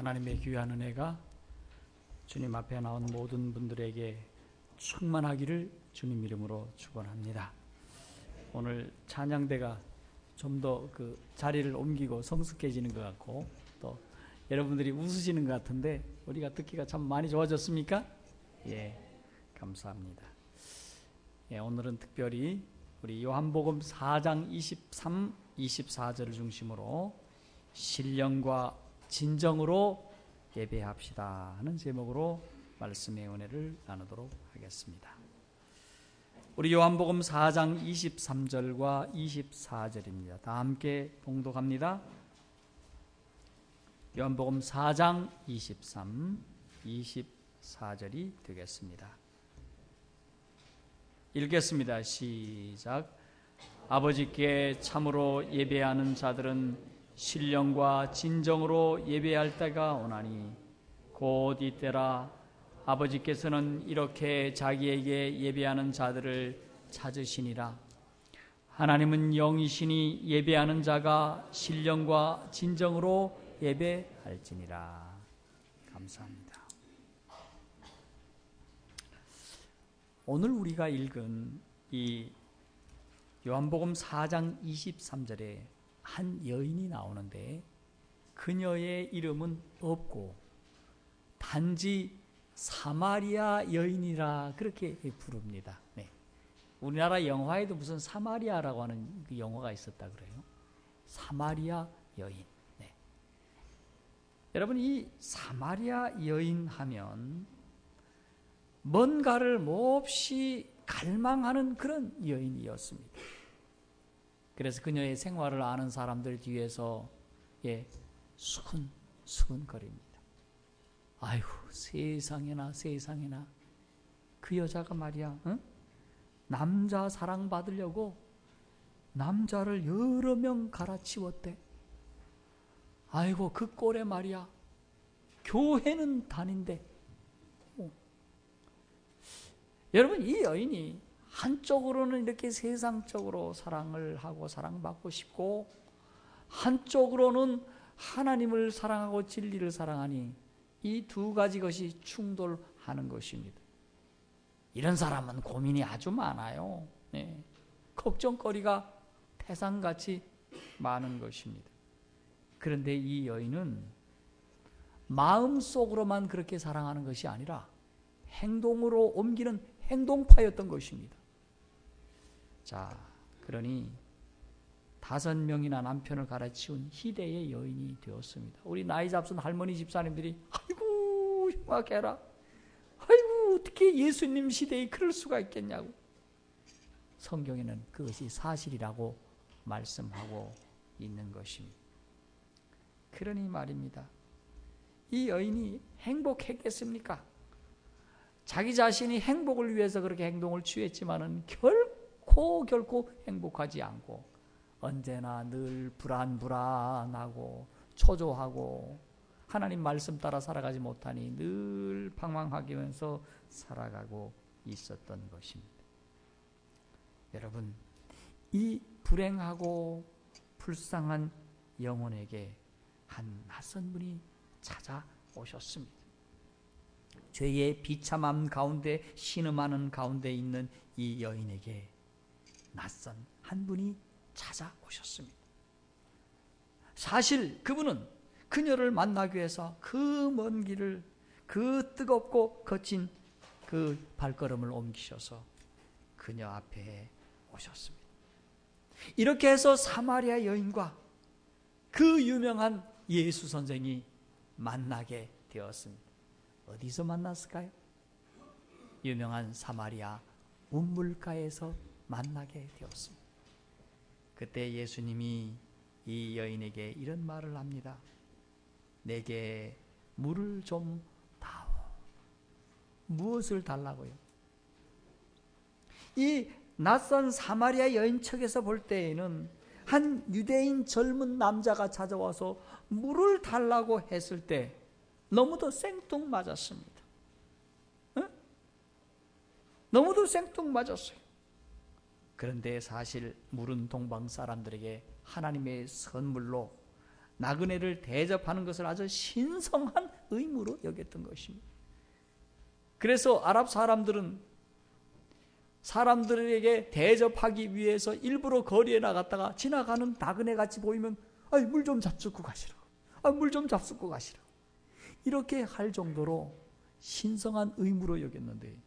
하나님의 귀한 은혜가 주님 앞에 나온 모든 분들에게 충만하기를 주님 이름으로 축원합니다. 오늘 찬양대가 좀 더 그 자리를 옮기고 성숙해지는 것 같고 또 여러분들이 웃으시는 것 같은데 우리가 듣기가 참 많이 좋아졌습니까? 예, 감사합니다. 예, 오늘은 특별히 우리 요한복음 4장 23, 24절을 중심으로 신령과 진정으로 예배합시다 하는 제목으로 말씀의 은혜를 나누도록 하겠습니다. 우리 요한복음 4장 23절과 24절입니다. 다 함께 봉독합니다. 요한복음 4장 23, 24절이 되겠습니다. 읽겠습니다. 시작. 아버지께 참으로 예배하는 자들은 신령과 진정으로 예배할 때가 오나니 곧 이때라. 아버지께서는 이렇게 자기에게 예배하는 자들을 찾으시니라. 하나님은 영이시니 예배하는 자가 신령과 진정으로 예배할지니라. 감사합니다. 오늘 우리가 읽은 이 요한복음 4장 23절에 한 여인이 나오는데 그녀의 이름은 없고 단지 사마리아 여인이라 그렇게 부릅니다. 네. 우리나라 영화에도 무슨 사마리아라고 하는 그 영화가 있었다 그래요. 사마리아 여인. 네. 여러분, 이 사마리아 여인 하면 뭔가를 몹시 갈망하는 그런 여인이었습니다. 그래서 그녀의 생활을 아는 사람들 뒤에서 수근수근거립니다. 아이고, 세상에나 그 여자가 말이야, 남자 사랑받으려고 남자를 여러 명 갈아치웠대. 아이고, 그 꼴에 말이야, 교회는 다닌대. 여러분, 이 여인이 한쪽으로는 이렇게 세상적으로 사랑을 하고 사랑받고 싶고 한쪽으로는 하나님을 사랑하고 진리를 사랑하니 이 두 가지 것이 충돌하는 것입니다. 이런 사람은 고민이 아주 많아요. 네. 걱정거리가 태산같이 많은 것입니다. 그런데 이 여인은 마음속으로만 그렇게 사랑하는 것이 아니라 행동으로 옮기는 행동파였던 것입니다. 자, 그러니 5명이나 남편을 갈아치운 희대의 여인이 되었습니다. 우리 나이 잡순 할머니 집사님들이 아이고 흉악해라, 아이고 어떻게 예수님 시대에 그럴 수가 있겠냐고. 성경에는 그것이 사실이라고 말씀하고 있는 것입니다. 그러니 말입니다, 이 여인이 행복했겠습니까? 자기 자신이 행복을 위해서 그렇게 행동을 취했지만은 결코 행복하지 않고 언제나 늘 불안하고 초조하고 하나님 말씀 따라 살아가지 못하니 늘 방황하면서 살아가고 있었던 것입니다. 여러분, 이 불행하고 불쌍한 영혼에게 한 낯선 분이 찾아오셨습니다. 죄의 비참함 가운데 신음하는 가운데 있는 이 여인에게 낯선 한 분이 찾아오셨습니다. 사실 그분은 그녀를 만나기 위해서 그 먼 길을, 그 뜨겁고 거친 그 발걸음을 옮기셔서 그녀 앞에 오셨습니다. 이렇게 해서 사마리아 여인과 그 유명한 예수 선생이 만나게 되었습니다. 어디서 만났을까요? 유명한 사마리아 우물가에서 만나게 되었습니다. 그때 예수님이 이 여인에게 이런 말을 합니다. 내게 물을 좀 다오. 무엇을 달라고요? 이 낯선 사마리아 여인 측에서 볼 때에는 한 유대인 젊은 남자가 찾아와서 물을 달라고 했을 때 너무도 생뚱맞았습니다. 응? 너무도 생뚱맞았어요. 그런데 사실 물은 동방 사람들에게 하나님의 선물로 나그네를 대접하는 것을 아주 신성한 의무로 여겼던 것입니다. 그래서 아랍 사람들에게 대접하기 위해서 일부러 거리에 나갔다가 지나가는 나그네 같이 보이면 물 좀 잡수고 가시라고. 물 좀 잡수고 가시라고. 이렇게 할 정도로 신성한 의무로 여겼는데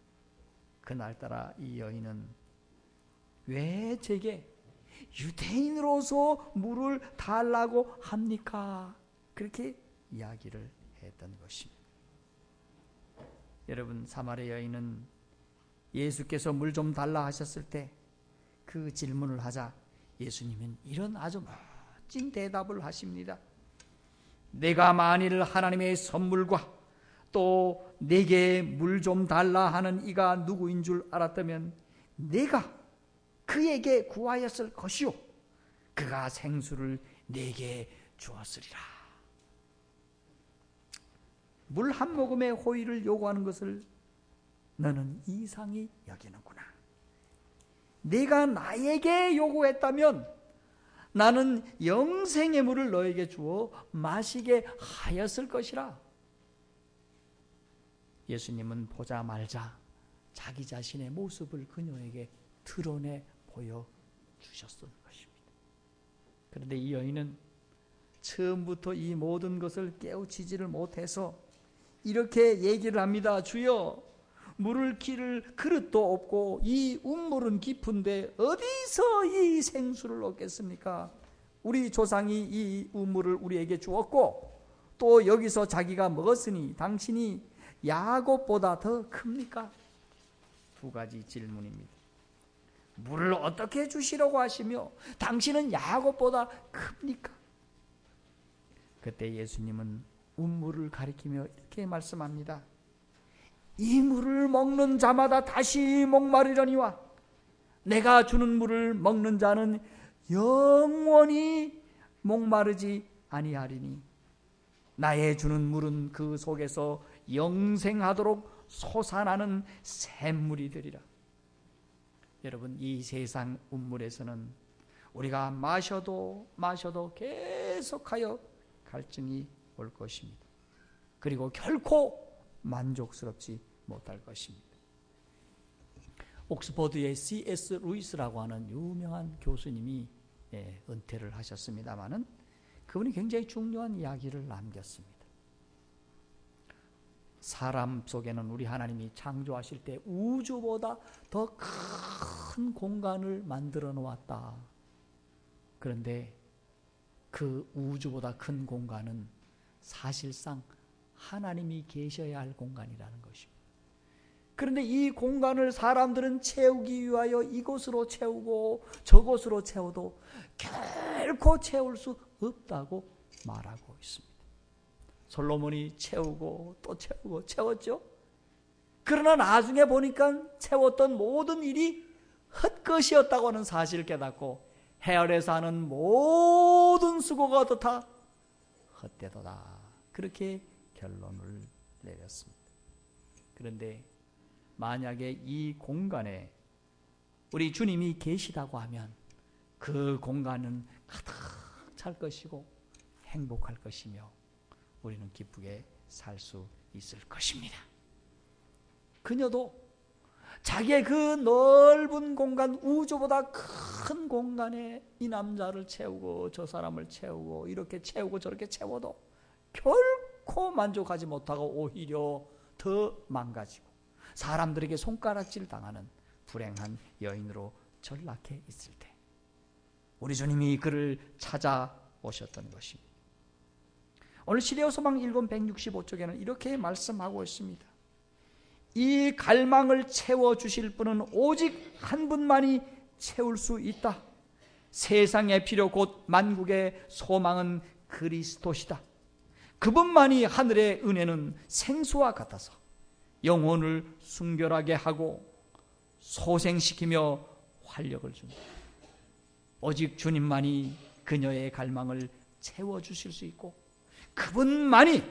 그날따라 이 여인은 왜 제게 유대인으로서 물을 달라고 합니까? 그렇게 이야기를 했던 것입니다. 여러분, 사마리아 여인은 예수께서 물 좀 달라 하셨을 때 그 질문을 하자 예수님은 이런 아주 멋진 대답을 하십니다. 내가 만일 하나님의 선물과 또 내게 물 좀 달라 하는 이가 누구인 줄 알았다면 내가 그에게 구하였을 것이요 그가 생수를 내게 주었으리라. 물 한 모금의 호의를 요구하는 것을 너는 이상히 여기는구나. 네가 나에게 요구했다면 나는 영생의 물을 너에게 주어 마시게 하였을 것이라. 예수님은 보자말자 자기 자신의 모습을 그녀에게 드러내 보여주셨던 것입니다. 그런데 이 여인은 처음부터 이 모든 것을 깨우치지를 못해서 이렇게 얘기를 합니다. 주여, 물을 기를 그릇도 없고 이 운물은 깊은데 어디서 이 생수를 얻겠습니까? 우리 조상이 이 운물을 우리에게 주었고 또 여기서 자기가 먹었으니 당신이 야곱보다 더 큽니까? 두 가지 질문입니다. 물을 어떻게 주시려고 하시며 당신은 야곱보다 큽니까? 그때 예수님은 운물을 가리키며 이렇게 말씀합니다. 이 물을 먹는 자마다 다시 목마르려니와 내가 주는 물을 먹는 자는 영원히 목마르지 아니하리니 나의 주는 물은 그 속에서 영생하도록 솟아나는 샘물이 되리라. 여러분, 이 세상 운물에서는 우리가 마셔도 계속하여 갈증이 올 것입니다. 그리고 결코 만족스럽지 못할 것입니다. 옥스퍼드의 C.S. 루이스라고 하는 유명한 교수님이 은퇴를 하셨습니다마는 그분이 굉장히 중요한 이야기를 남겼습니다. 사람 속에는 우리 하나님이 창조하실 때 우주보다 더 큰 공간을 만들어 놓았다. 그런데 그 우주보다 큰 공간은 사실상 하나님이 계셔야 할 공간이라는 것입니다. 그런데 이 공간을 사람들은 채우기 위하여 이곳으로 채우고 저곳으로 채워도 결코 채울 수 없다고 말하고 있습니다. 솔로몬이 채우고 또 채우고 채웠죠. 그러나 나중에 보니까 채웠던 모든 일이 헛것이었다고 하는 사실을 깨닫고 헤아려서 하는 모든 수고가 다 헛되도다. 그렇게 결론을 내렸습니다. 그런데 만약에 이 공간에 우리 주님이 계시다고 하면 그 공간은 가득 찰 것이고 행복할 것이며 우리는 기쁘게 살 수 있을 것입니다. 그녀도 자기의 그 넓은 공간, 우주보다 큰 공간에 이 남자를 채우고 저 사람을 채우고 이렇게 채우고 저렇게 채워도 결코 만족하지 못하고 오히려 더 망가지고 사람들에게 손가락질 당하는 불행한 여인으로 전락해 있을 때 우리 주님이 그를 찾아오셨던 것입니다. 오늘 시대어 소망 1권 165쪽에는 이렇게 말씀하고 있습니다. 이 갈망을 채워주실 분은 오직 한 분만이 채울 수 있다. 세상의 필요 곧 만국의 소망은 그리스도시다. 그분만이 하늘의 은혜는 생수와 같아서 영혼을 순결하게 하고 소생시키며 활력을 줍니다. 오직 주님만이 그녀의 갈망을 채워주실 수 있고 그분만이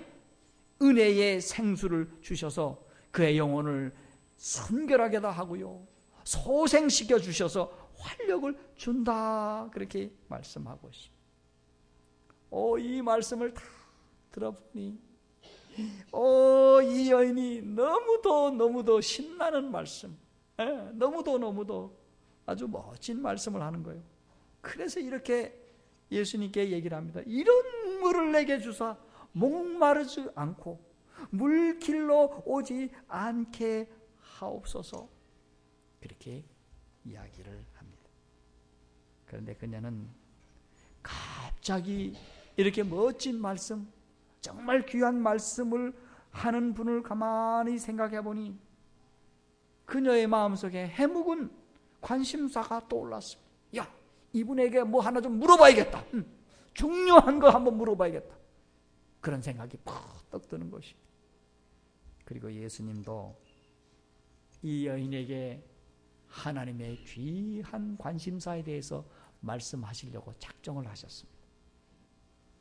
은혜의 생수를 주셔서 그의 영혼을 순결하게도 하고요 소생시켜 주셔서 활력을 준다. 그렇게 말씀하고 있습니다. 이 말씀을 다 들어보니 이 여인이 너무도 신나는 말씀, 너무도 아주 멋진 말씀을 하는 거예요. 그래서 이렇게 예수님께 얘기를 합니다. 이런 물을 내게 주사 목마르지 않고 물길로 오지 않게 하옵소서. 그렇게 이야기를 합니다. 그런데 그녀는 갑자기 이렇게 멋진 말씀, 정말 귀한 말씀을 하는 분을 가만히 생각해 보니 그녀의 마음속에 해묵은 관심사가 떠올랐습니다. 야, 이분에게 뭐 하나 좀 물어봐야겠다. 중요한 거 한번 물어봐야겠다. 그런 생각이 퍽 드는 것이. 그리고 예수님도 이 여인에게 하나님의 귀한 관심사에 대해서 말씀하시려고 작정을 하셨습니다.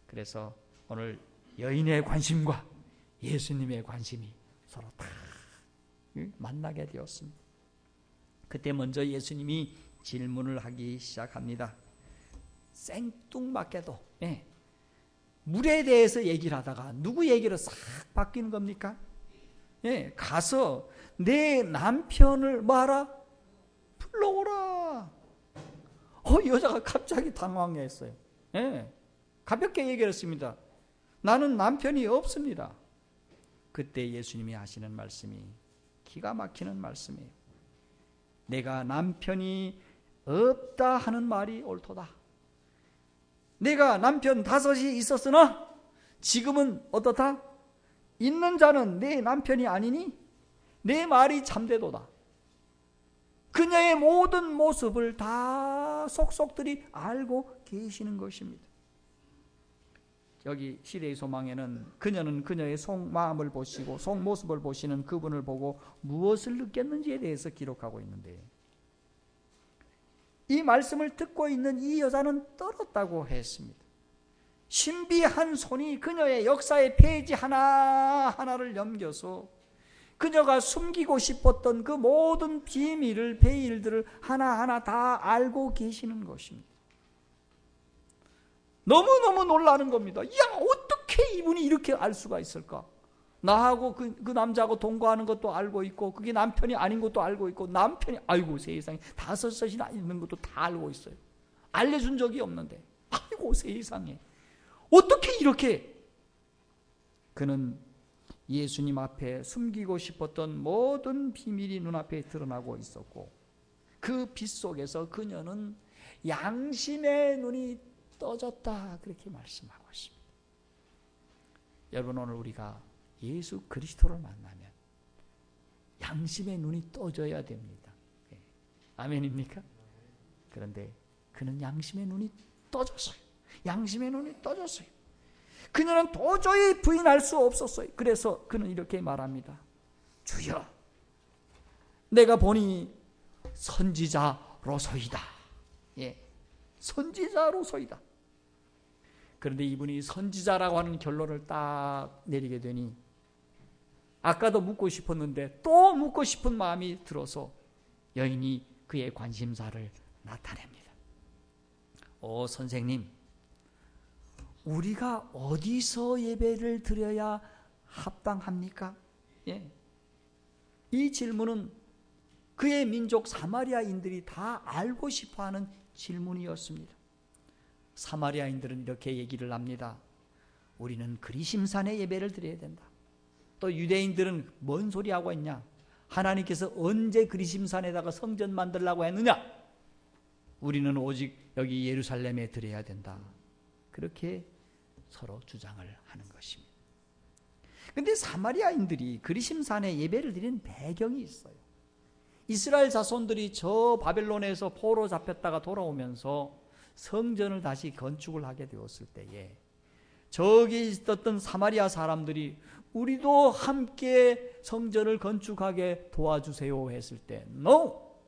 그래서 오늘 여인의 관심과 예수님의 관심이 서로 다 만나게 되었습니다. 그때 먼저 예수님이 질문을 하기 시작합니다. 생뚱맞게도 물에 대해서 얘기를 하다가 누구 얘기로 싹 바뀌는 겁니까? 가서 내 남편을 뭐하라? 불러오라. 여자가 갑자기 당황했어요. 가볍게 얘기를 했습니다. 나는 남편이 없습니다. 그때 예수님이 하시는 말씀이 기가 막히는 말씀이에요. 내가 남편이 없다 하는 말이 옳도다. 내가 남편 5이 있었으나 지금은 어떻다? 있는 자는 내 남편이 아니니 내 말이 참되도다. 그녀의 모든 모습을 다 속속들이 알고 계시는 것입니다. 여기 시대의 소망에는 그녀는 그녀의 속마음을 보시고 속모습을 보시는 그분을 보고 무엇을 느꼈는지에 대해서 기록하고 있는데, 이 말씀을 듣고 있는 이 여자는 떨었다고 했습니다. 신비한 손이 그녀의 역사의 페이지 하나하나를 넘겨서 그녀가 숨기고 싶었던 그 모든 비밀을, 베일들을 하나하나 다 알고 계시는 것입니다. 너무너무 놀라는 겁니다. 야, 어떻게 이분이 이렇게 알 수가 있을까? 나하고 그 남자하고 동거하는 것도 알고 있고, 그게 남편이 아닌 것도 알고 있고, 남편이, 아이고 세상에 5섯이나 있는 것도 다 알고 있어요. 알려준 적이 없는데, 아이고 세상에 어떻게 이렇게. 그는 예수님 앞에 숨기고 싶었던 모든 비밀이 눈앞에 드러나고 있었고, 그 빛 속에서 그녀는 양심의 눈이 떠졌다, 그렇게 말씀하고 있습니다. 여러분, 오늘 우리가 예수 그리스도를 만나면 양심의 눈이 떠져야 됩니다. 아멘입니까? 그런데 그는 양심의 눈이 떠졌어요. 양심의 눈이 떠졌어요. 그녀는 도저히 부인할 수 없었어요. 그래서 그는 이렇게 말합니다. 주여, 내가 보니 선지자로소이다. 선지자로소이다. 그런데 이분이 선지자라고 하는 결론을 딱 내리게 되니 아까도 묻고 싶었는데 또 묻고 싶은 마음이 들어서 여인이 그의 관심사를 나타냅니다. 선생님, 우리가 어디서 예배를 드려야 합당합니까? 이 질문은 그의 민족 사마리아인들이 다 알고 싶어하는 질문이었습니다. 사마리아인들은 이렇게 얘기를 합니다. 우리는 그리심산에 예배를 드려야 된다. 또 유대인들은 뭔 소리 하고 있냐? 하나님께서 언제 그리심산에다가 성전 만들라고 했느냐? 우리는 오직 여기 예루살렘에 드려야 된다. 그렇게 서로 주장을 하는 것입니다. 그런데 사마리아인들이 그리심산에 예배를 드리는 배경이 있어요. 이스라엘 자손들이 저 바벨론에서 포로 잡혔다가 돌아오면서 성전을 다시 건축을 하게 되었을 때에 저기 있었던 사마리아 사람들이 우리도 함께 성전을 건축하게 도와주세요 했을 때, No!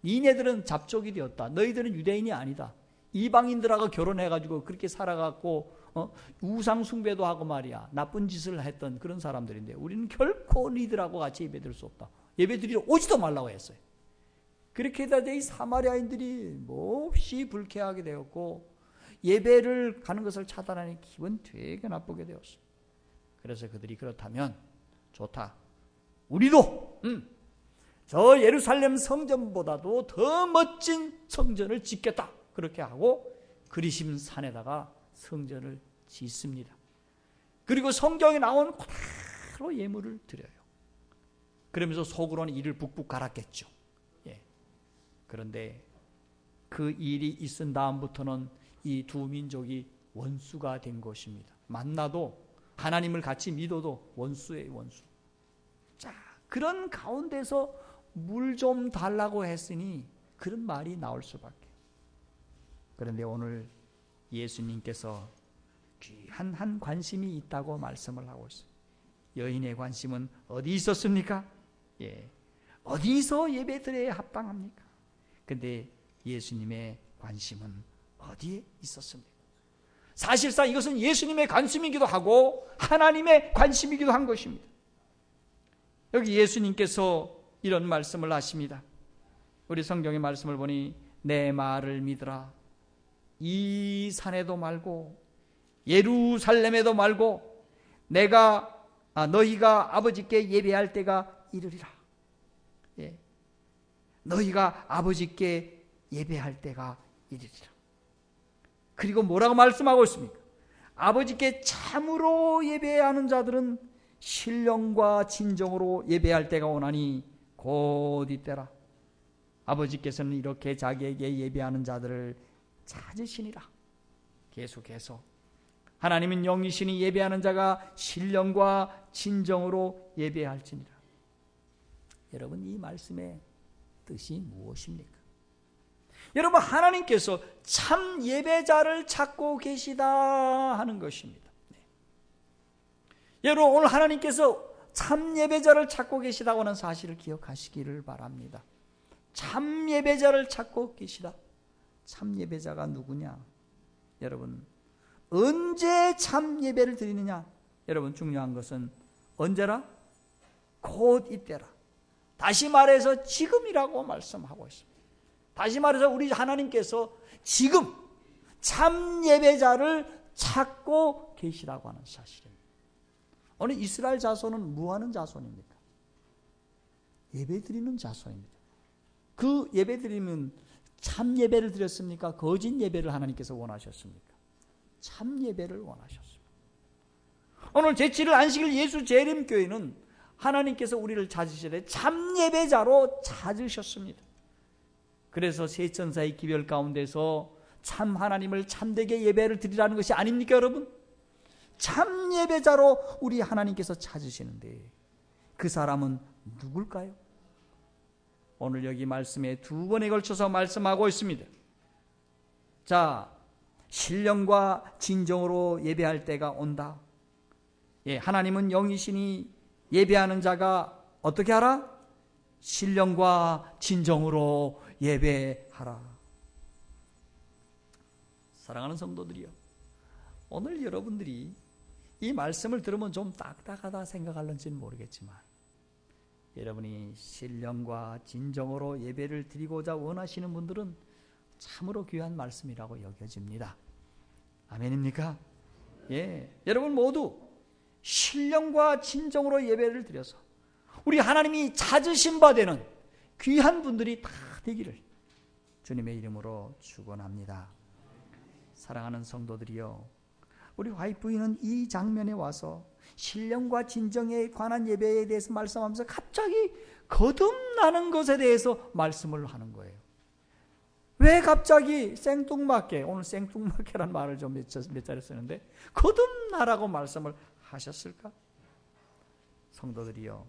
니네들은 잡족이 되었다. 너희들은 유대인이 아니다. 이방인들하고 결혼해가지고 그렇게 살아갖고 우상 숭배도 하고 말이야, 나쁜 짓을 했던 그런 사람들인데 우리는 결코 니들하고 같이 예배드릴 수 없다. 예배드리러 오지도 말라고 했어요. 그렇게 해서 이 사마리아인들이 몹시 불쾌하게 되었고, 예배를 가는 것을 차단하니 기분 되게 나쁘게 되었어요. 그래서 그들이 그렇다면 좋다. 우리도 저 예루살렘 성전보다도 더 멋진 성전을 짓겠다. 그렇게 하고 그리심 산에다가 성전을 짓습니다. 그리고 성경에 나온 그대로 예물을 드려요. 그러면서 속으로는 이를 북북 갈았겠죠. 예. 그런데 그 일이 있은 다음부터는 이 두 민족이 원수가 된 것입니다. 만나도 하나님을 같이 믿어도 원수예요, 원수. 자, 그런 가운데서 물 좀 달라고 했으니 그런 말이 나올 수밖에. 그런데 오늘 예수님께서 귀한 한 관심이 있다고 말씀을 하고 있어요. 여인의 관심은 어디 있었습니까? 예. 어디서 예배드려야 합당합니까? 근데 예수님의 관심은 어디에 있었습니까? 사실상 이것은 예수님의 관심이기도 하고 하나님의 관심이기도 한 것입니다. 여기 예수님께서 이런 말씀을 하십니다. 우리 성경의 말씀을 보니 내 말을 믿으라. 이 산에도 말고 예루살렘에도 말고 너희가 아버지께 예배할 때가 이르리라. 예. 너희가 아버지께 예배할 때가 이르리라. 그리고 뭐라고 말씀하고 있습니까? 아버지께 참으로 예배하는 자들은 신령과 진정으로 예배할 때가 오나니 곧 이때라. 아버지께서는 이렇게 자기에게 예배하는 자들을 찾으시니라. 계속해서 하나님은 영이시니 예배하는 자가 신령과 진정으로 예배할지니라. 여러분, 이 말씀의 뜻이 무엇입니까? 여러분, 하나님께서 참 예배자를 찾고 계시다 하는 것입니다. 네. 여러분, 오늘 하나님께서 참 예배자를 찾고 계시다고 하는 사실을 기억하시기를 바랍니다. 참 예배자를 찾고 계시다. 참 예배자가 누구냐? 여러분, 언제 참 예배를 드리느냐? 여러분, 중요한 것은 언제라? 곧 이때라. 다시 말해서 지금이라고 말씀하고 있습니다. 다시 말해서 우리 하나님께서 지금 참 예배자를 찾고 계시다고 하는 사실입니다. 오늘 이스라엘 자손은 뭐하는 자손입니까? 예배드리는 자손입니다. 그 예배드리면 참 예배를 드렸습니까? 거짓 예배를 하나님께서 원하셨습니까? 참 예배를 원하셨습니다. 오늘 제7일 안식일 예수 재림교회는 하나님께서 우리를 찾으셔야 돼 참 예배자로 찾으셨습니다. 그래서 세 천사의 기별 가운데서 참 하나님을 참되게 예배를 드리라는 것이 아닙니까, 여러분? 참 예배자로 우리 하나님께서 찾으시는데 그 사람은 누굴까요? 오늘 여기 말씀에 두 번에 걸쳐서 말씀하고 있습니다. 자, 신령과 진정으로 예배할 때가 온다. 예, 하나님은 영이시니 예배하는 자가 어떻게 하라? 신령과 진정으로 예배하라. 사랑하는 성도들이요, 오늘 여러분들이 이 말씀을 들으면 좀 딱딱하다 생각할런지는 모르겠지만 여러분이 신령과 진정으로 예배를 드리고자 원하시는 분들은 참으로 귀한 말씀이라고 여겨집니다. 아멘입니까? 예, 여러분 모두 신령과 진정으로 예배를 드려서 우리 하나님이 찾으신 바 되는 귀한 분들이 다 되기를 주님의 이름으로 축원합니다. 사랑하는 성도들이요, 우리 와이프는 이 장면에 와서 신령과 진정에 관한 예배에 대해서 말씀하면서 갑자기 거듭나는 것에 대해서 말씀을 하는 거예요. 왜 갑자기 생뚱맞게, 오늘 생뚱맞게란 말을 좀 몇 자리 쓰는데 거듭나라고 말씀을 하셨을까? 성도들이요,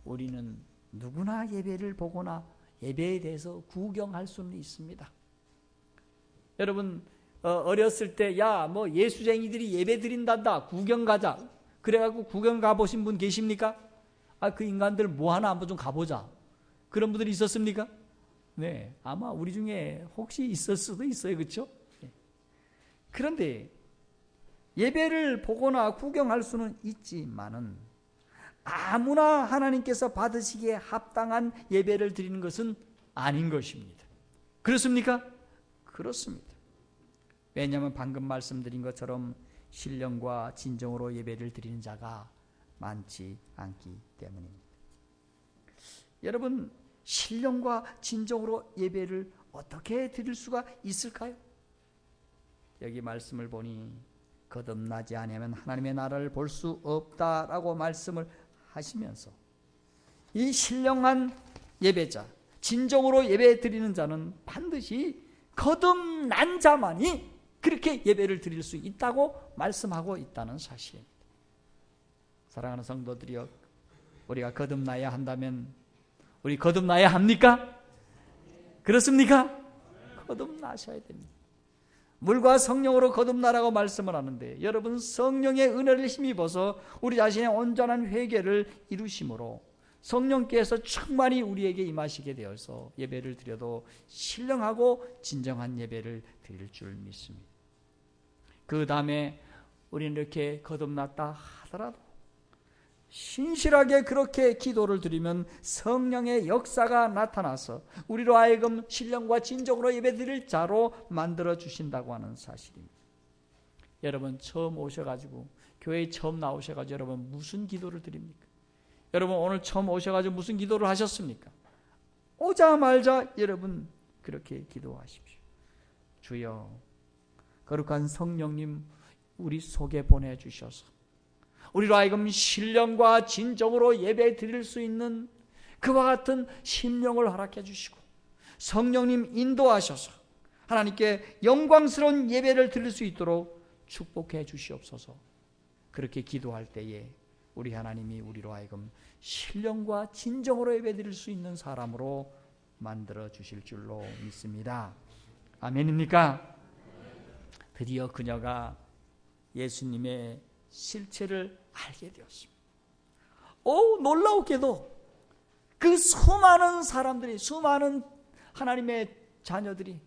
우리는 누구나 예배를 보거나 예배에 대해서 구경할 수는 있습니다. 여러분, 어렸을 때 뭐 예수쟁이들이 예배 드린단다, 구경 가자, 그래갖고 구경 가보신 분 계십니까? 그 인간들 뭐 하나 한번 좀 가보자, 그런 분들이 있었습니까? 네, 아마 우리 중에 혹시 있을 수도 있어요. 그렇죠? 네. 그런데 예배를 보거나 구경할 수는 있지만은 아무나 하나님께서 받으시기에 합당한 예배를 드리는 것은 아닌 것입니다. 그렇습니까? 그렇습니다. 왜냐하면 방금 말씀드린 것처럼 신령과 진정으로 예배를 드리는 자가 많지 않기 때문입니다. 여러분, 신령과 진정으로 예배를 어떻게 드릴 수가 있을까요? 여기 말씀을 보니 거듭나지 않으면 하나님의 나라를 볼 수 없다라고 말씀을 하시면서 이 신령한 예배자, 진정으로 예배 드리는 자는 반드시 거듭난 자만이 그렇게 예배를 드릴 수 있다고 말씀하고 있다는 사실입니다. 사랑하는 성도들이여, 우리가 거듭나야 한다면 우리 거듭나야 합니까? 그렇습니까? 거듭나셔야 됩니다. 물과 성령으로 거듭나라고 말씀을 하는데, 여러분, 성령의 은혜를 힘입어서 우리 자신의 온전한 회개를 이루심으로 성령께서 충만히 우리에게 임하시게 되어서 예배를 드려도 신령하고 진정한 예배를 드릴 줄 믿습니다. 그 다음에 우리는 이렇게 거듭났다 하더라도 신실하게 그렇게 기도를 드리면 성령의 역사가 나타나서 우리로 하여금 신령과 진정으로 예배드릴 자로 만들어 주신다고 하는 사실입니다. 여러분, 처음 오셔가지고 교회에 처음 나오셔가지고 여러분 무슨 기도를 드립니까? 여러분 오늘 처음 오셔가지고 무슨 기도를 하셨습니까? 오자마자 여러분 그렇게 기도하십시오. 주여, 거룩한 성령님 우리 속에 보내주셔서 우리로 하여금 신령과 진정으로 예배 드릴 수 있는 그와 같은 심령을 허락해 주시고 성령님 인도하셔서 하나님께 영광스러운 예배를 드릴 수 있도록 축복해 주시옵소서. 그렇게 기도할 때에 우리 하나님이 우리로 하여금 신령과 진정으로 예배 드릴 수 있는 사람으로 만들어 주실 줄로 믿습니다. 아멘입니까? 드디어 그녀가 예수님의 실체를 알게 되었습니다. 놀라웠게도 그 수많은 사람들이, 수많은 하나님의 자녀들이,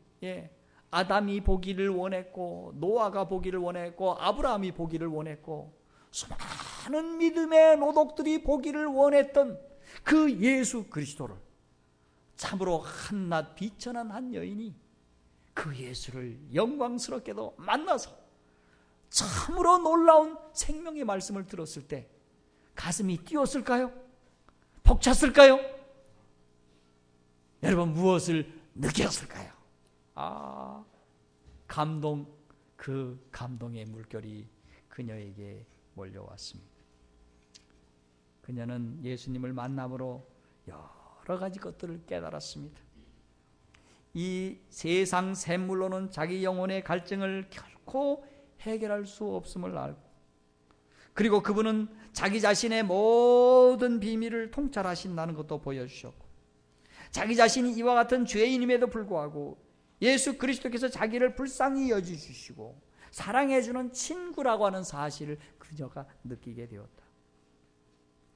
아담이 보기를 원했고 노아가 보기를 원했고 아브라함이 보기를 원했고 수많은 믿음의 노독들이 보기를 원했던 그 예수 그리스도를 참으로 한낱 비천한 한 여인이 그 예수를 영광스럽게도 만나서 참으로 놀라운 생명의 말씀을 들었을 때 가슴이 뛰었을까요? 벅찼을까요? 여러분 무엇을 느꼈을까요? 감동, 그 감동의 물결이 그녀에게 몰려왔습니다. 그녀는 예수님을 만남으로 여러 가지 것들을 깨달았습니다. 이 세상 샘물로는 자기 영혼의 갈증을 결코 해결할 수 없음을 알고, 그리고 그분은 자기 자신의 모든 비밀을 통찰하신다는 것도 보여주셨고, 자기 자신이 이와 같은 죄인임에도 불구하고 예수 그리스도께서 자기를 불쌍히 여겨주시고 사랑해주는 친구라고 하는 사실을 그녀가 느끼게 되었다.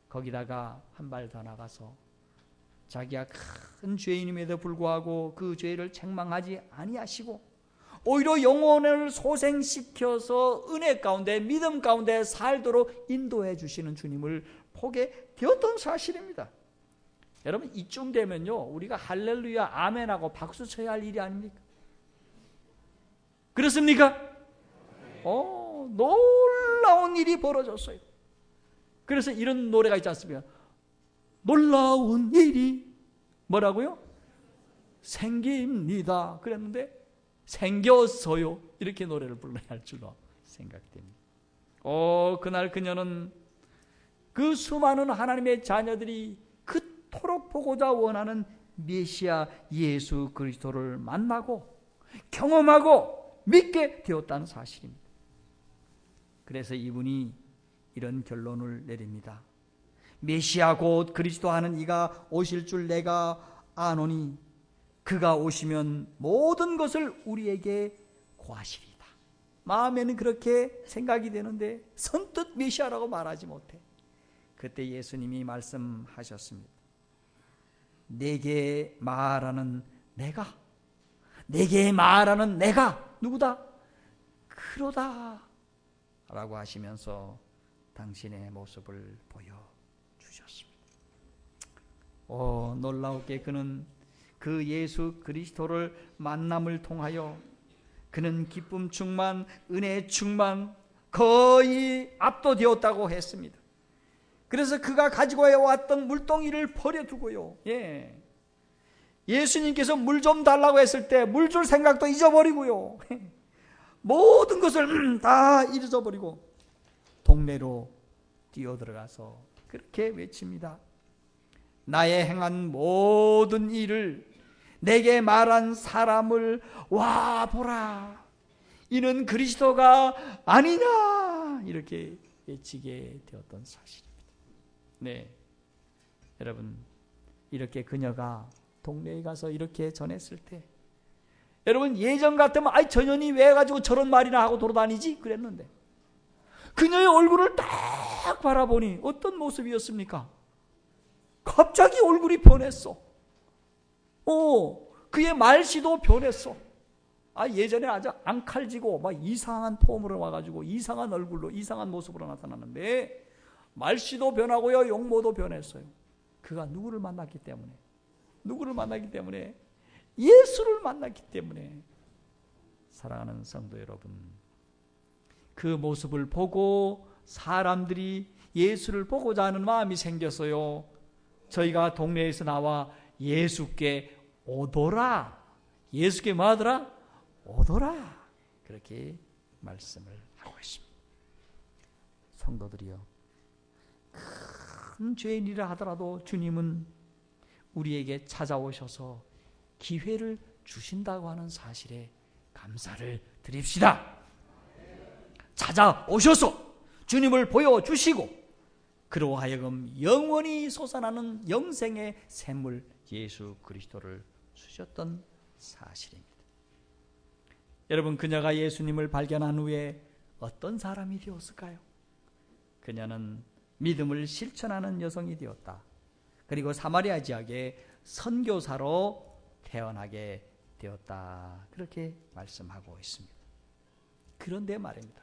거기다가 한 발 더 나가서 자기가 큰 죄인임에도 불구하고 그 죄를 책망하지 아니하시고 오히려 영혼을 소생시켜서 은혜 가운데 믿음 가운데 살도록 인도해 주시는 주님을 보게 되었던 사실입니다. 여러분 이쯤 되면요 우리가 할렐루야 아멘하고 박수 쳐야 할 일이 아닙니까? 그렇습니까? 놀라운 일이 벌어졌어요. 그래서 이런 노래가 있지 않습니까? 놀라운 일이 뭐라고요? 생깁니다. 그랬는데 생겼어요. 이렇게 노래를 불러야 할 줄로 생각됩니다. 그날 그녀는 그 수많은 하나님의 자녀들이 그토록 보고자 원하는 메시아 예수 그리스도를 만나고 경험하고 믿게 되었다는 사실입니다. 그래서 이분이 이런 결론을 내립니다. 메시아 곧 그리스도 하는 이가 오실 줄 내가 아노니 그가 오시면 모든 것을 우리에게 고하시리다. 마음에는 그렇게 생각이 되는데 선뜻 메시아라고 말하지 못해. 그때 예수님이 말씀하셨습니다. 내게 말하는 내가 누구다? 그로다 라고 하시면서 당신의 모습을 보여주셨습니다. 놀라우게 그는 그 예수 그리스도를 만남을 통하여 그는 기쁨 충만, 은혜 충만, 거의 압도되었다고 했습니다. 그래서 그가 가지고 왔던 물동이를 버려두고요. 예수님께서 물 좀 달라고 했을 때 물 줄 생각도 잊어버리고요. 모든 것을 다 잊어버리고 동네로 뛰어들어가서 그렇게 외칩니다. 나의 행한 모든 일을 내게 말한 사람을 와 보라. 이는 그리스도가 아니냐. 이렇게 외치게 되었던 사실입니다. 네, 여러분, 이렇게 그녀가 동네에 가서 이렇게 전했을 때, 여러분 예전 같으면 아이 저 년이 왜 가지고 저런 말이나 하고 돌아다니지 그랬는데, 그녀의 얼굴을 딱 바라보니 어떤 모습이었습니까? 갑자기 얼굴이 변했어. 그의 말씨도 변했어. 예전에 아주 앙칼지고 막 이상한 폼으로 와가지고 이상한 얼굴로 이상한 모습으로 나타났는데 말씨도 변하고요, 용모도 변했어요. 그가 누구를 만났기 때문에, 예수를 만났기 때문에. 사랑하는 성도 여러분, 그 모습을 보고 사람들이 예수를 보고자 하는 마음이 생겼어요. 저희가 동네에서 나와 예수께 오더라. 예수께 뭐 하더라? 오더라. 그렇게 말씀을 하고 있습니다. 성도들이요, 큰 죄인이라 하더라도 주님은 우리에게 찾아오셔서 기회를 주신다고 하는 사실에 감사를 드립시다. 찾아오셔서 주님을 보여주시고 그로 하여금 영원히 솟아나는 영생의 샘물 예수 그리스도를 주셨던 사실입니다. 여러분, 그녀가 예수님을 발견한 후에 어떤 사람이 되었을까요? 그녀는 믿음을 실천하는 여성이 되었다. 그리고 사마리아 지역의 선교사로 태어나게 되었다. 그렇게 말씀하고 있습니다. 그런데 말입니다,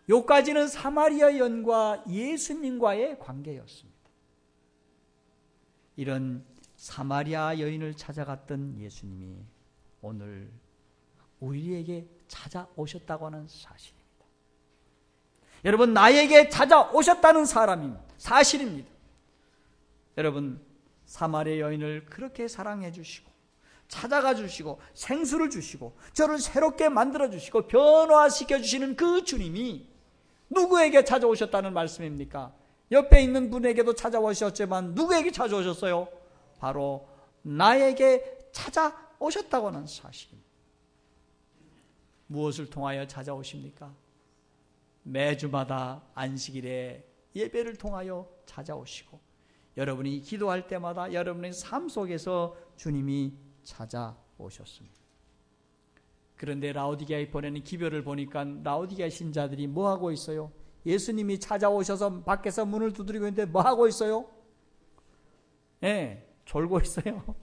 요까지는 사마리아 여인과 예수님과의 관계였습니다. 이런 사마리아 여인을 찾아갔던 예수님이 오늘 우리에게 찾아오셨다고 하는 사실입니다. 여러분, 나에게 찾아오셨다는 사실입니다. 여러분, 사마리아 여인을 그렇게 사랑해 주시고 찾아가 주시고 생수를 주시고 저를 새롭게 만들어 주시고 변화시켜 주시는 그 주님이 누구에게 찾아오셨다는 말씀입니까? 옆에 있는 분에게도 찾아오셨지만 누구에게 찾아오셨어요? 바로 나에게 찾아오셨다고 하는 사실입니다. 무엇을 통하여 찾아오십니까? 매주마다 안식일에 예배를 통하여 찾아오시고 여러분이 기도할 때마다 여러분의 삶 속에서 주님이 찾아오셨습니다. 그런데 라오디게아에 보내는 기별을 보니까 라오디게아 신자들이 뭐하고 있어요? 예수님이 찾아오셔서 밖에서 문을 두드리고 있는데 뭐하고 있어요? 졸고 있어요.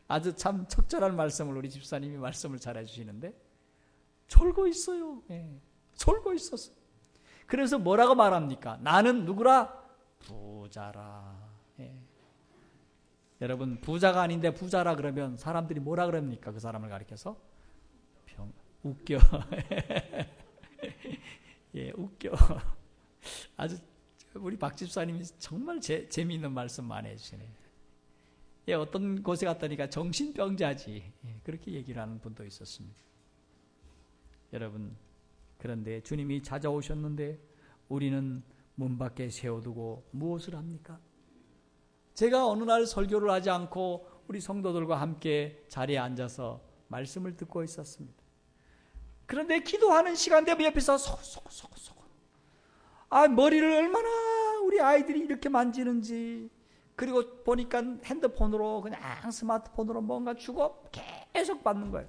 아주 참 적절한 말씀을 우리 집사님이 말씀을 잘 해주시는데 졸고 있어요. 졸고 있었어요. 그래서 뭐라고 말합니까? 나는 누구라? 부자라. 여러분, 부자가 아닌데 부자라 그러면 사람들이 뭐라 그럽니까? 그 사람을 가리켜서? 웃겨. 웃겨. 아주 우리 박 집사님이 정말 재미있는 말씀 많이 해주시네요. 어떤 곳에 갔다니까 정신병자지. 그렇게 얘기를 하는 분도 있었습니다. 여러분, 그런데 주님이 찾아오셨는데 우리는 문 밖에 세워두고 무엇을 합니까? 제가 어느 날 설교를 하지 않고 우리 성도들과 함께 자리에 앉아서 말씀을 듣고 있었습니다. 그런데 기도하는 시간 되면 옆에서 소곤소곤 머리를 얼마나 우리 아이들이 이렇게 만지는지, 그리고 보니까 핸드폰으로 그냥 스마트폰으로 뭔가 주고 계속 받는 거예요.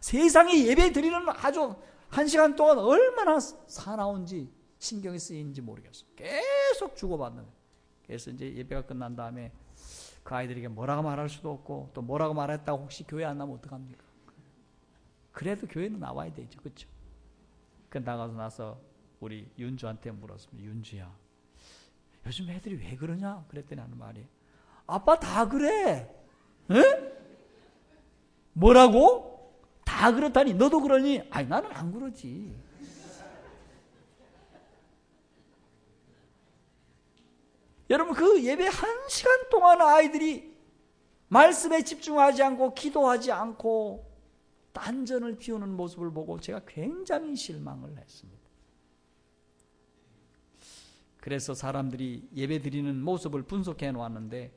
세상에 예배 드리는 아주 한 시간 동안 얼마나 사나운지 신경이 쓰이는지 모르겠어요. 계속 주고받는 거예요. 그래서 이제 예배가 끝난 다음에 그 아이들에게 뭐라고 말할 수도 없고 또 뭐라고 말했다고 혹시 교회 안 나면 어떡합니까? 그래도 교회는 나와야 되죠. 그렇죠? 그 나가서 나서 우리 윤주한테 물었습니다. 윤주야, 요즘 애들이 왜 그러냐? 그랬더니 하는 말이, 아빠 다 그래. 에? 뭐라고? 다 다 그렇다니 너도 그러니? 아니 나는 안 그러지. 여러분 그 예배 1시간 동안 아이들이 말씀에 집중하지 않고 기도하지 않고 딴전을 피우는 모습을 보고 제가 굉장히 실망을 했습니다. 그래서 사람들이 예배 드리는 모습을 분석해 놓았는데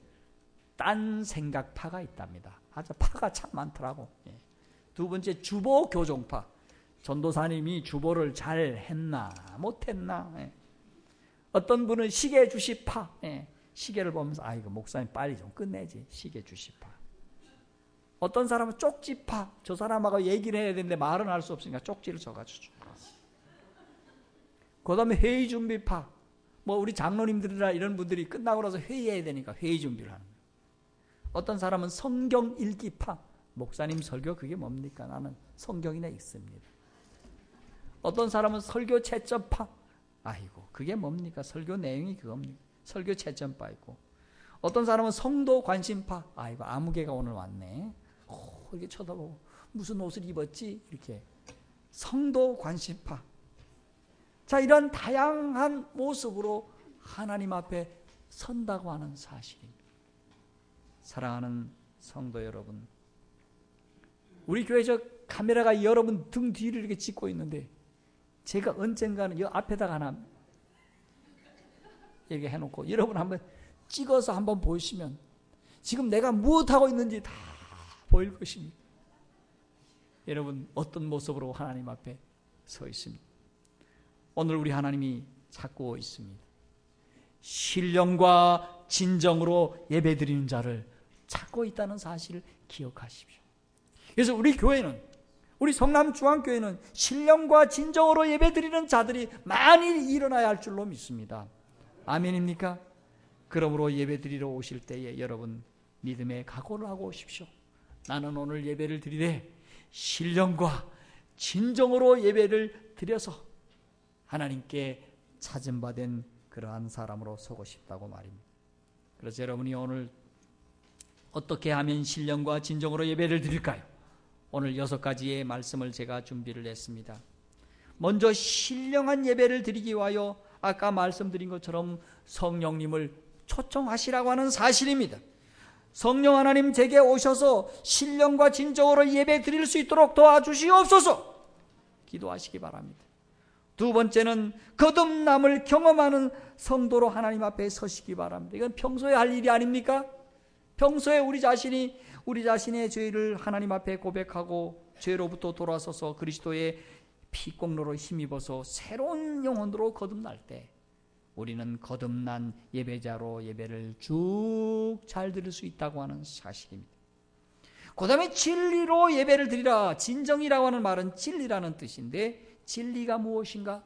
딴 생각파가 있답니다. 아주 파가 참 많더라고. 두 번째 주보 교종파. 전도사님이 주보를 잘 했나 못했나. 어떤 분은 시계 주시파. 시계를 보면서 아이고 목사님 빨리 좀 끝내지. 시계 주시파. 어떤 사람은 쪽지파. 저 사람하고 얘기를 해야 되는데 말은 할 수 없으니까 쪽지를 써가지고. 그 다음에 회의 준비파. 뭐 우리 장로님들이나 이런 분들이 끝나고 나서 회의해야 되니까 회의 준비를 하는 거예요. 어떤 사람은 성경 읽기파. 목사님 설교 그게 뭡니까? 나는 성경이나 읽습니다. 어떤 사람은 설교 채점파. 아이고 그게 뭡니까? 설교 내용이 그겁니까? 설교 채점파 있고. 어떤 사람은 성도 관심파. 아이고 아무개가 오늘 왔네. 이렇게 쳐다보고 무슨 옷을 입었지? 이렇게 성도 관심파. 자, 이런 다양한 모습으로 하나님 앞에 선다고 하는 사실입니다. 사랑하는 성도 여러분, 우리 교회 저 카메라가 여러분 등 뒤를 이렇게 찍고 있는데 제가 언젠가는 이 앞에다가 하나 이렇게 해놓고 여러분 한번 찍어서 한번 보시면 지금 내가 무엇하고 있는지 다 보일 것입니다. 여러분 어떤 모습으로 하나님 앞에 서 있습니다. 오늘 우리 하나님이 찾고 있습니다. 신령과 진정으로 예배드리는 자를 찾고 있다는 사실을 기억하십시오. 그래서 우리 교회는, 우리 성남중앙교회는 신령과 진정으로 예배드리는 자들이 많이 일어나야 할 줄로 믿습니다. 아멘입니까? 그러므로 예배드리러 오실 때에 여러분 믿음의 각오를 하고 오십시오. 나는 오늘 예배를 드리되 신령과 진정으로 예배를 드려서 하나님께 찾음받은 그러한 사람으로 서고 싶다고 말입니다. 그래서 여러분이 오늘 어떻게 하면 신령과 진정으로 예배를 드릴까요? 오늘 6가지의 말씀을 제가 준비를 했습니다. 먼저 신령한 예배를 드리기 위하여 아까 말씀드린 것처럼 성령님을 초청하시라고 하는 사실입니다. 성령 하나님 제게 오셔서 신령과 진정으로 예배 드릴 수 있도록 도와주시옵소서 기도하시기 바랍니다. 두 번째는 거듭남을 경험하는 성도로 하나님 앞에 서시기 바랍니다. 이건 평소에 할 일이 아닙니까? 평소에 우리 자신의 죄를 하나님 앞에 고백하고 죄로부터 돌아서서 그리스도의 피공로로 힘입어서 새로운 영혼으로 거듭날 때 우리는 거듭난 예배자로 예배를 쭉 잘 드릴 수 있다고 하는 사실입니다. 그 다음에 진리로 예배를 드리라. 진정이라고 하는 말은 진리라는 뜻인데 진리가 무엇인가?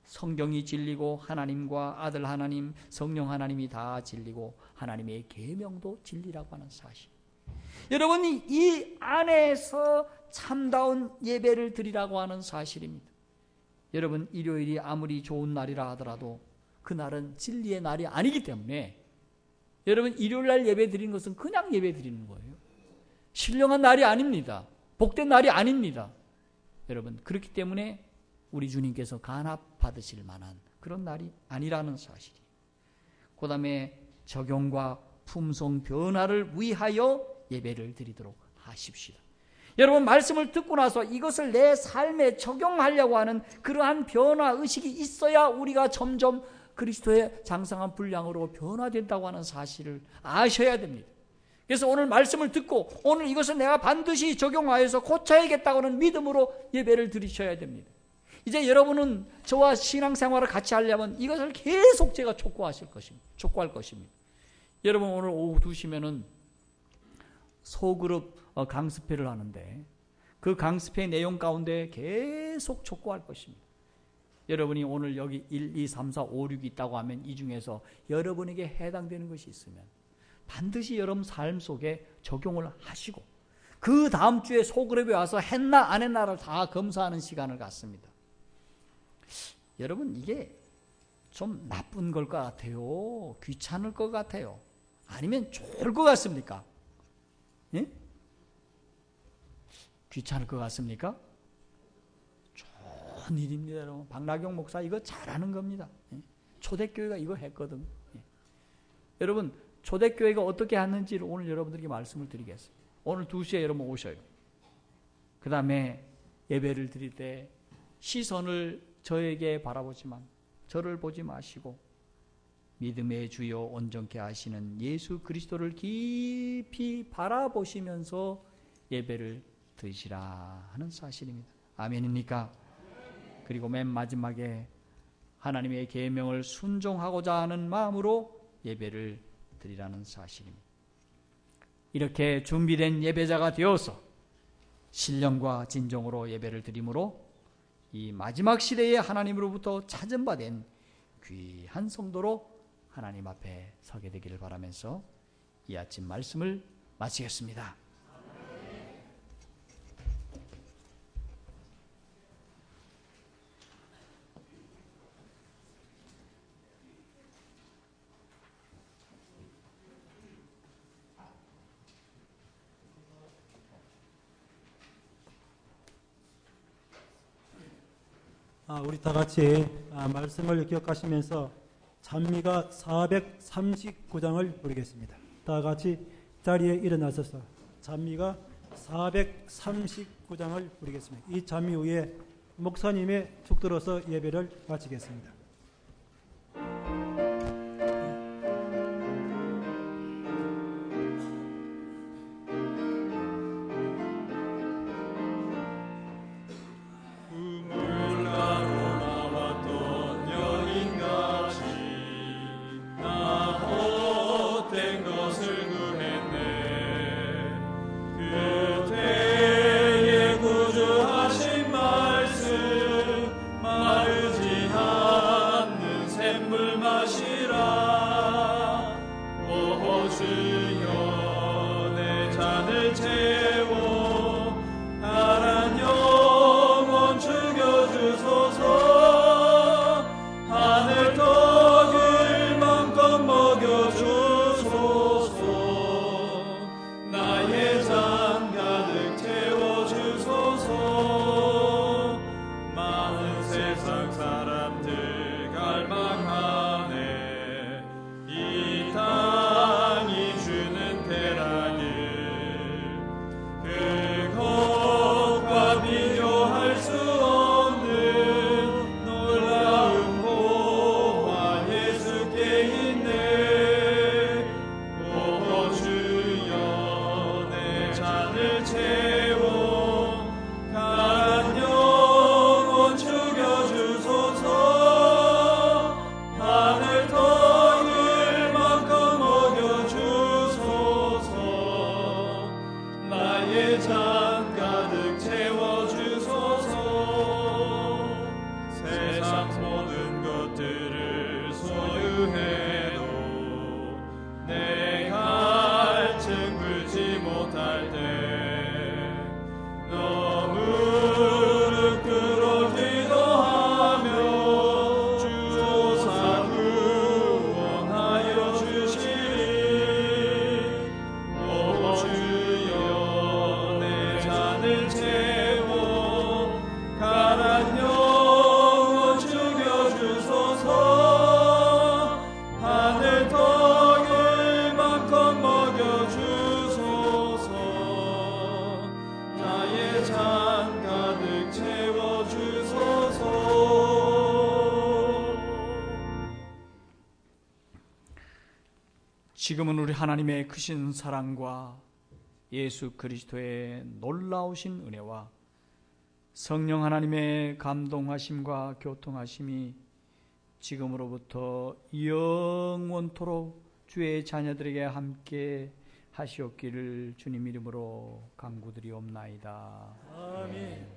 성경이 진리고 하나님과 아들 하나님, 성령 하나님이 다 진리고 하나님의 계명도 진리라고 하는 사실. 여러분이 이 안에서 참다운 예배를 드리라고 하는 사실입니다. 여러분 일요일이 아무리 좋은 날이라 하더라도 그날은 진리의 날이 아니기 때문에 여러분 일요일날 예배 드리는 것은 그냥 예배 드리는 거예요. 신령한 날이 아닙니다. 복된 날이 아닙니다. 여러분 그렇기 때문에 우리 주님께서 간합 받으실 만한 그런 날이 아니라는 사실이에요. 그 다음에 적용과 품성 변화를 위하여 예배를 드리도록 하십시오. 여러분 말씀을 듣고 나서 이것을 내 삶에 적용하려고 하는 그러한 변화 의식이 있어야 우리가 점점 그리스도의 장성한 분량으로 변화된다고 하는 사실을 아셔야 됩니다. 그래서 오늘 말씀을 듣고 오늘 이것을 내가 반드시 적용하여서 고쳐야겠다고 하는 믿음으로 예배를 드리셔야 됩니다. 이제 여러분은 저와 신앙생활을 같이 하려면 이것을 계속 제가 촉구할 것입니다. 여러분 오늘 오후 2시면은 소그룹 강습회를 하는데 그 강습회 내용 가운데 계속 촉구할 것입니다. 여러분이 오늘 여기 1, 2, 3, 4, 5, 6이 있다고 하면 이 중에서 여러분에게 해당되는 것이 있으면 반드시 여러분 삶 속에 적용을 하시고 그 다음 주에 소그룹에 와서 했나 안 했나를 다 검사하는 시간을 갖습니다. 여러분 이게 좀 나쁜 걸 것 같아요? 귀찮을 것 같아요? 아니면 좋을 것 같습니까? 예? 귀찮을 것 같습니까? 좋은 일입니다, 여러분. 박나경 목사 이거 잘하는 겁니다. 초대교회가 이거 했거든. 여러분, 초대교회가 어떻게 하는지를 오늘 여러분들에게 말씀을 드리겠습니다. 오늘 2시에 여러분 오셔요. 그 다음에 예배를 드릴 때 시선을 저에게 바라보지만 저를 보지 마시고 믿음의 주요 온전케 하시는 예수 그리스도를 깊이 바라보시면서 예배를 드시라 하는 사실입니다. 아멘입니까? 그리고 맨 마지막에 하나님의 계명을 순종하고자 하는 마음으로 예배를 드리라는 사실입니다. 이렇게 준비된 예배자가 되어서 신령과 진정으로 예배를 드림으로 이 마지막 시대에 하나님으로부터 찾은 바 된 귀한 성도로 하나님 앞에 서게 되기를 바라면서 이 아침 말씀을 마치겠습니다. 우리 다 같이 말씀을 기억하시면서 찬미가 439장을 부르겠습니다. 다 같이 자리에 일어나셔서 찬미가 439장을 부르겠습니다. 이 찬미 후에 목사님의 축 들어서 예배를 마치겠습니다. 지금은 우리 하나님의 크신 사랑과 예수 그리스도의 놀라우신 은혜와 성령 하나님의 감동하심과 교통하심이 지금으로부터 영원토록 주의 자녀들에게 함께 하시옵기를 주님 이름으로 간구드리옵나이다. 아멘.